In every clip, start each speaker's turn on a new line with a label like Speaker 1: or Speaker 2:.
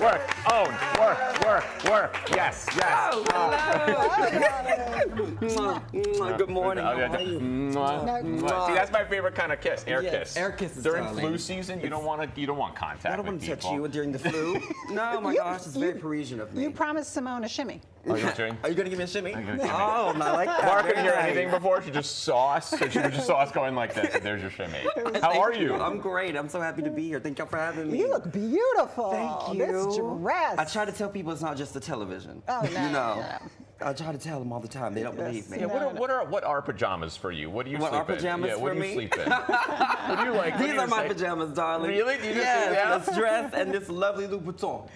Speaker 1: work, own, work. Yes.
Speaker 2: Oh, good morning. How are you?
Speaker 1: See, that's my favorite kind of kiss, air kiss.
Speaker 2: Air kisses,
Speaker 1: during
Speaker 2: darling.
Speaker 1: flu season, you don't want contact.
Speaker 2: I don't want to touch you during the flu. No, my gosh, it's very Parisian of me.
Speaker 3: You promised Symone a shimmy.
Speaker 1: Are you going
Speaker 2: to give me a shimmy?
Speaker 1: Oh,
Speaker 2: I like that.
Speaker 1: Mark didn't hear anything before. She just saw us. So she just saw us going like this. And there's your shimmy. How are you?
Speaker 2: I'm great. I'm so happy to be here. Thank y'all for having me.
Speaker 3: You look beautiful.
Speaker 2: Thank you.
Speaker 3: This dress.
Speaker 2: I try to tell people it's not just the television.
Speaker 3: Oh, no.
Speaker 2: You know. I try to tell them all the time. They don't believe me.
Speaker 1: Yeah, what are pajamas for you? What do you sleep in?
Speaker 2: What are pajamas for me?
Speaker 1: What do you sleep in? What do you like?
Speaker 2: These are my pajamas, darling.
Speaker 1: Really?
Speaker 2: Yes, this dress and this lovely Louboutin.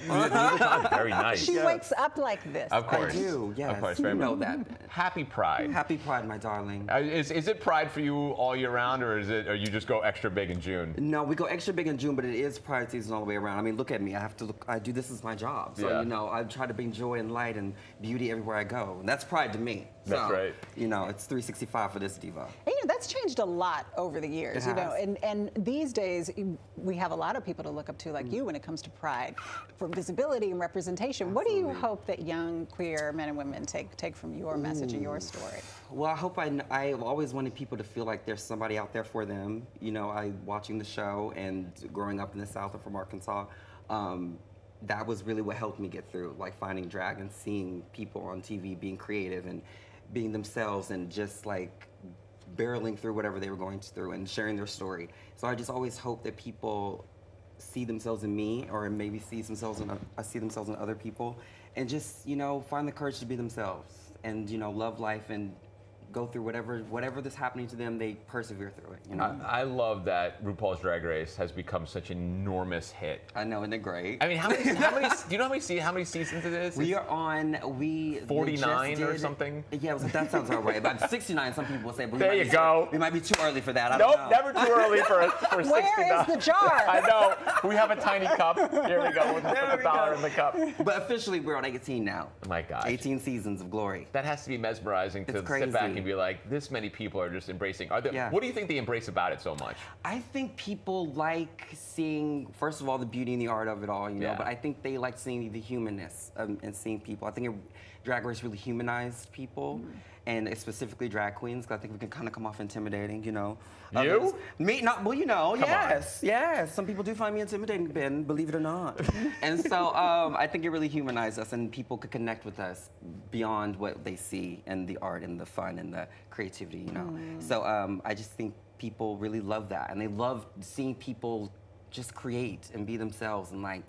Speaker 1: Very nice.
Speaker 3: She wakes up like this.
Speaker 1: Of course.
Speaker 2: I do, yes.
Speaker 1: Of course.
Speaker 2: You know that.
Speaker 1: Happy Pride.
Speaker 2: Happy Pride, my darling.
Speaker 1: Is it Pride for you all year round, or you just go extra big in June?
Speaker 2: No, we go extra big in June, but it is Pride season all the way around. I mean, look at me. I do this as my job. So, you know, I try to bring joy and light and beauty everywhere I go. And that's Pride to me.
Speaker 1: That's right.
Speaker 2: You know, it's 365 for this diva.
Speaker 3: And, you know, that's changed a lot over the years.
Speaker 2: It has.
Speaker 3: And these days we have a lot of people to look up to, like you, when it comes to Pride, for visibility and representation.
Speaker 2: Absolutely.
Speaker 3: What do you hope that young queer men and women take from your message and your story?
Speaker 2: Well, I hope I've always wanted people to feel like there's somebody out there for them. You know, watching the show and growing up in the South, I'm from Arkansas. That was really what helped me get through, like finding drag and seeing people on TV being creative and being themselves and just like barreling through whatever they were going through and sharing their story. So I just always hope that people see themselves in me, or maybe see themselves in other people, and just, you know, find the courage to be themselves and, you know, love life and go through whatever that's happening to them, they persevere through it. You know?
Speaker 1: I love that RuPaul's Drag Race has become such an enormous hit.
Speaker 2: I know, isn't it great?
Speaker 1: I mean, how many do you know how many seasons it is?
Speaker 2: We are on
Speaker 1: 49 or something.
Speaker 2: Yeah, that sounds all right. About 69, some people will say. But
Speaker 1: there you go.
Speaker 2: We might be too early for that.
Speaker 1: Nope, never too early for 69.
Speaker 3: Where is the jar?
Speaker 1: I know. We have a tiny cup. Here we go. We'll put the dollar in the cup.
Speaker 2: But officially, we're on 18 now.
Speaker 1: Oh my gosh.
Speaker 2: 18 seasons of glory.
Speaker 1: That has to be mesmerizing to sit back and be like, this many people are just embracing. What do you think they embrace about it so much?
Speaker 2: I think people like seeing, first of all, the beauty and the art of it all, you know, but I think they like seeing the humanness and seeing people. I think Drag Race really humanized people, and specifically drag queens, because I think we can kind of come off intimidating, you know.
Speaker 1: You?
Speaker 2: Me? Not, well, you know,
Speaker 1: Come on.
Speaker 2: Yes. Some people do find me intimidating, Ben, believe it or not. And so I think it really humanized us, and people could connect with us beyond what they see and the art and the fun and the creativity, you know. So I just think people really love that, and they love seeing people just create and be themselves, and like,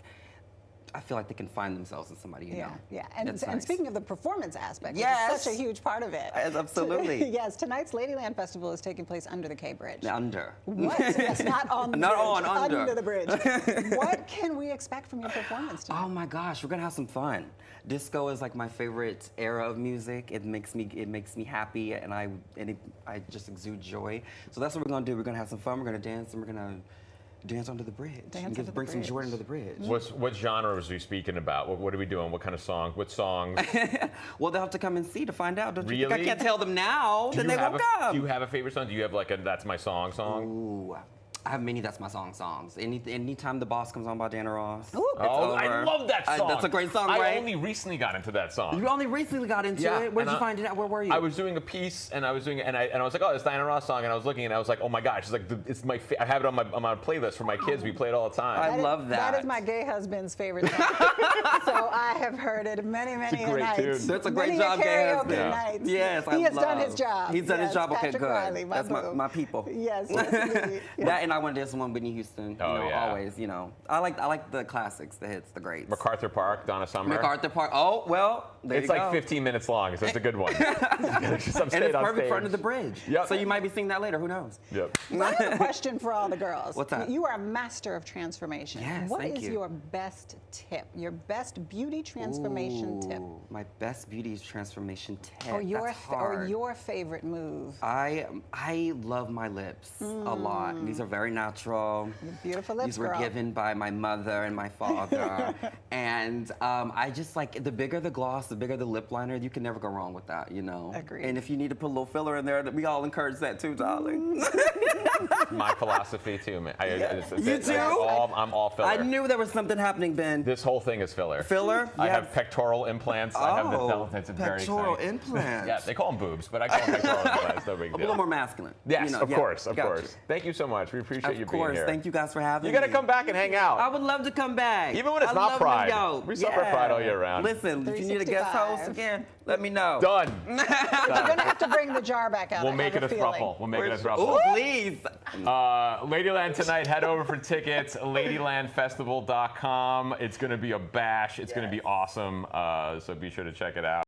Speaker 2: I feel like they can find themselves in somebody, you know.
Speaker 3: Yeah, and speaking of the performance aspect, which is such a huge part of it.
Speaker 2: Absolutely.
Speaker 3: Yes, tonight's Ladyland Festival is taking place under the K Bridge.
Speaker 2: Under.
Speaker 3: What? Yes, not on the
Speaker 2: not
Speaker 3: bridge.
Speaker 2: On,
Speaker 3: under the bridge. What can we expect from your performance tonight?
Speaker 2: Oh my gosh, we're gonna have some fun. Disco is like my favorite era of music. It makes me happy, and I just exude joy. So that's what we're gonna do. We're gonna have some fun. We're gonna dance, and we're gonna dance under the bridge. Bring some joy under the bridge.
Speaker 1: What genre was we speaking about? What are we doing? What kind of songs? What songs?
Speaker 2: Well, they'll have to come and see to find out. Don't you
Speaker 1: really?
Speaker 2: think I can't tell them now? Then they won't come.
Speaker 1: Do you have a favorite song? Do you have like a That's My Song?
Speaker 2: Ooh. I have many That's My songs. Anytime The Boss comes on by Diana Ross.
Speaker 3: Ooh.
Speaker 1: I love that song.
Speaker 2: That's a great song, right?
Speaker 1: I only recently got into that song.
Speaker 2: You only recently got into it? Where'd you find it at? Where were you?
Speaker 1: I was doing a piece, and I was doing, and I was like, oh, it's Diana Ross song, and I was looking, and I was like, oh my gosh, it's my I have it on my playlist for my kids. We play it all the time.
Speaker 2: I love that.
Speaker 3: That is my gay husband's favorite song. So I have heard it many nights.
Speaker 1: Tune.
Speaker 2: That's a great job, gay husband.
Speaker 3: Nights.
Speaker 2: Yes,
Speaker 3: he has done his job.
Speaker 2: He's done his job. Okay,
Speaker 3: Patrick
Speaker 2: good.
Speaker 3: Riley,
Speaker 2: That's my people.
Speaker 3: Yes.
Speaker 2: That, and I want to dance with Whitney Houston. You know, always. You know, I like the classics, the hits, the greats.
Speaker 1: MacArthur Park, Donna Summer.
Speaker 2: MacArthur Park. Oh well, there
Speaker 1: it's
Speaker 2: you
Speaker 1: like
Speaker 2: go.
Speaker 1: 15 minutes long, so it's a good one.
Speaker 2: And it's perfect for Under the Bridge.
Speaker 1: Yep.
Speaker 2: So you might be seeing that later. Who knows?
Speaker 1: Yep.
Speaker 3: I have a question for all the girls.
Speaker 2: What's that?
Speaker 3: You are a master of transformation.
Speaker 2: Yes,
Speaker 3: What
Speaker 2: thank
Speaker 3: is
Speaker 2: you.
Speaker 3: your best tip? Your best beauty transformation tip?
Speaker 2: My best beauty transformation tip.
Speaker 3: Or
Speaker 2: That's hard.
Speaker 3: your favorite move?
Speaker 2: I love my lips a lot. These are very very natural.
Speaker 3: Beautiful lips,
Speaker 2: These were
Speaker 3: girl.
Speaker 2: given by my mother and my father. And I just like, the bigger the gloss, the bigger the lip liner, you can never go wrong with that, you know?
Speaker 3: Agreed.
Speaker 2: And if you need to put a little filler in there, we all encourage that too, darling.
Speaker 1: My philosophy too, man.
Speaker 2: You too?
Speaker 1: I'm all filler.
Speaker 2: I knew there was something happening, Ben.
Speaker 1: This whole thing is filler.
Speaker 2: Filler?
Speaker 1: I
Speaker 2: You
Speaker 1: have pectoral implants. I have the it's very
Speaker 2: pectoral
Speaker 1: exciting.
Speaker 2: implants.
Speaker 1: Yeah, they call them boobs, but I call them pectoral implants. No big
Speaker 2: A
Speaker 1: deal.
Speaker 2: little more masculine.
Speaker 1: Yes,
Speaker 2: you know,
Speaker 1: of
Speaker 2: yeah,
Speaker 1: course, of
Speaker 2: got
Speaker 1: course.
Speaker 2: you.
Speaker 1: Thank you so much. We appreciate you
Speaker 2: Of
Speaker 1: being
Speaker 2: course,
Speaker 1: here.
Speaker 2: thank you guys for having
Speaker 1: You
Speaker 2: me.
Speaker 1: gotta come back and hang out.
Speaker 2: I would love to come back.
Speaker 1: Even when it's
Speaker 2: I
Speaker 1: not
Speaker 2: love
Speaker 1: Pride.
Speaker 2: New York.
Speaker 1: We celebrate Pride all year round.
Speaker 2: Listen, if you need a guest
Speaker 3: 365.
Speaker 2: host again, let me know.
Speaker 1: Done.
Speaker 3: You're gonna have to bring the jar back out.
Speaker 1: We'll
Speaker 3: I
Speaker 1: make it
Speaker 3: have
Speaker 1: a
Speaker 3: feeling.
Speaker 1: throuple. We'll make it a throuple.
Speaker 2: Oh, please.
Speaker 1: Ladyland tonight. Head over for tickets. Ladylandfestival.com. It's going to be a bash. It's going to be awesome. So be sure to check it out.